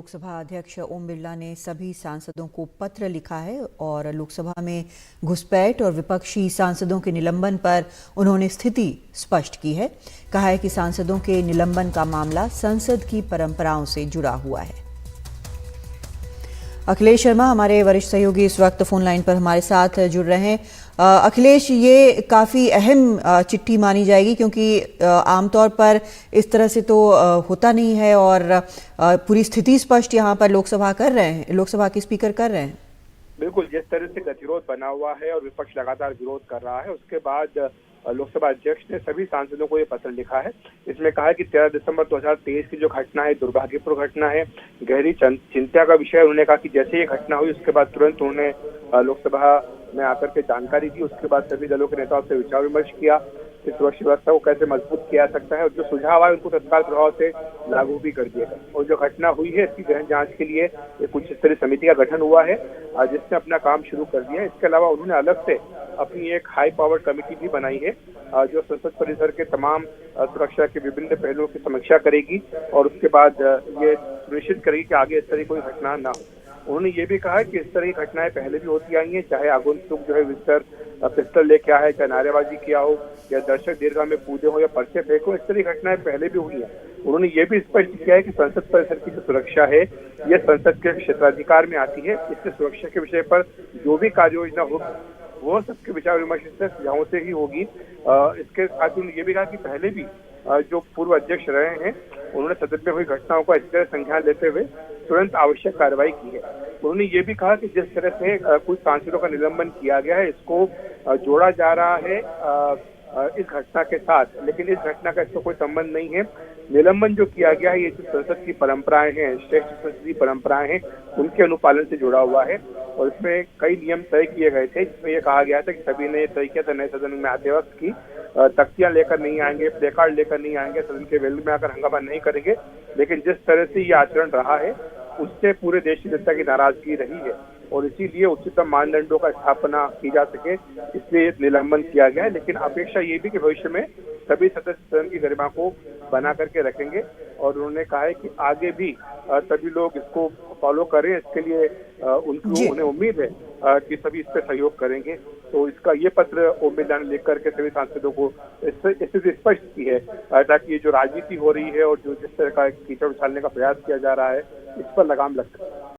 लोकसभा अध्यक्ष ओम बिरला ने सभी सांसदों को पत्र लिखा है और लोकसभा में घुसपैठ और विपक्षी सांसदों के निलंबन पर उन्होंने स्थिति स्पष्ट की है। कहा है कि सांसदों के निलंबन का मामला संसद की परंपराओं से जुड़ा हुआ है। अखिलेश शर्मा हमारे वरिष्ठ सहयोगी इस वक्त फोन लाइन पर हमारे साथ जुड़ रहे हैं। अखिलेश, ये काफ़ी अहम चिट्ठी मानी जाएगी क्योंकि आमतौर पर इस तरह से तो होता नहीं है और पूरी स्थिति स्पष्ट यहाँ पर लोकसभा के स्पीकर कर रहे हैं। बिल्कुल, जिस तरह से गतिरोध बना हुआ है और विपक्ष लगातार विरोध कर रहा है, उसके बाद लोकसभा अध्यक्ष ने सभी सांसदों को ये पत्र लिखा है। इसमें कहा है कि 13 दिसंबर 2023 की जो घटना है दुर्भाग्यपूर्ण घटना है, गहरी चिंता का विषय। उन्होंने कहा कि जैसे ये घटना हुई उसके बाद तुरंत उन्होंने लोकसभा में आकर के जानकारी दी। उसके बाद सभी दलों के नेताओं से विचार विमर्श किया कि सुरक्षा व्यवस्था को कैसे मजबूत किया जा सकता है, और जो सुझाव आए उनको तत्काल प्रभाव से लागू भी कर दिया गया। और जो घटना हुई है इसकी गहन जांच के लिए एक उच्च स्तरीय समिति का गठन हुआ है जिसने अपना काम शुरू कर दिया है। इसके अलावा उन्होंने अलग से अपनी एक हाई पावर कमेटी भी बनाई है जो संसद परिसर के तमाम सुरक्षा के विभिन्न पहलुओं की समीक्षा करेगी और उसके बाद ये सुनिश्चित करेगी कि आगे इस तरह कोई घटना न हो। उन्होंने ये भी कहा कि इस तरह की घटनाएं पहले भी होती आई हैं, चाहे आगंतुक जो है विस्तर पिस्टल लेके आया है, चाहे नारेबाजी किया हो या दर्शक दीर्घा में कूदे हो या पर्चे फेंको, इस तरह की घटनाएं पहले भी हुई हैं। उन्होंने ये भी स्पष्ट किया है कि संसद परिसर की जो सुरक्षा है ये संसद के क्षेत्राधिकार में आती है। इससे सुरक्षा के विषय पर जो भी कार्य योजना होगी वो सबके विचार विमर्श से सुझावों से ही होगी। इसके साथ उन्होंने ये भी कहा कि पहले भी जो पूर्व अध्यक्ष रहे हैं उन्होंने सदन में हुई घटनाओं का इस तरह संज्ञान लेते हुए तुरंत आवश्यक कार्रवाई की है। उन्होंने ये भी कहा कि जिस तरह से कुछ सांसदों का निलंबन किया गया है इसको जोड़ा जा रहा है इस घटना के साथ, लेकिन इस घटना का इसका कोई संबंध नहीं है। निलंबन जो किया गया है ये जो संसद की परंपराएं हैं, श्रेष्ठ संसदीय परंपराएं हैं, उनके अनुपालन से जुड़ा हुआ है। और इसमें कई नियम तय किए गए थे जिसमें यह कहा गया था कि सभी ने तय किया था नए सदन में आते वक्त की तख्तियां लेकर नहीं आएंगे, प्ले कार्ड लेकर नहीं आएंगे, सदन के वेल में आकर हंगामा नहीं करेंगे। लेकिन जिस तरह से ये आचरण रहा है उससे पूरे देश की जनता की नाराजगी रही है और इसीलिए उच्चतम मानदंडों का स्थापना की जा सके इसलिए निलंबन किया गया है। लेकिन अपेक्षा ये भी कि भविष्य में सभी सदस्य सदन की गरिमा को बना करके रखेंगे और उन्होंने कहा है कि आगे भी सभी लोग इसको फॉलो करें। इसके लिए उन्हें उम्मीद है कि सभी इस पर सहयोग करेंगे। तो इसका ये पत्र ओम बिरला ने लिख करके सभी सांसदों को स्थिति स्पष्ट की है ताकि ये जो राजनीति हो रही है और जो जिस तरह का कीचड़ उछालने का प्रयास किया जा रहा है इस पर लगाम लग सके।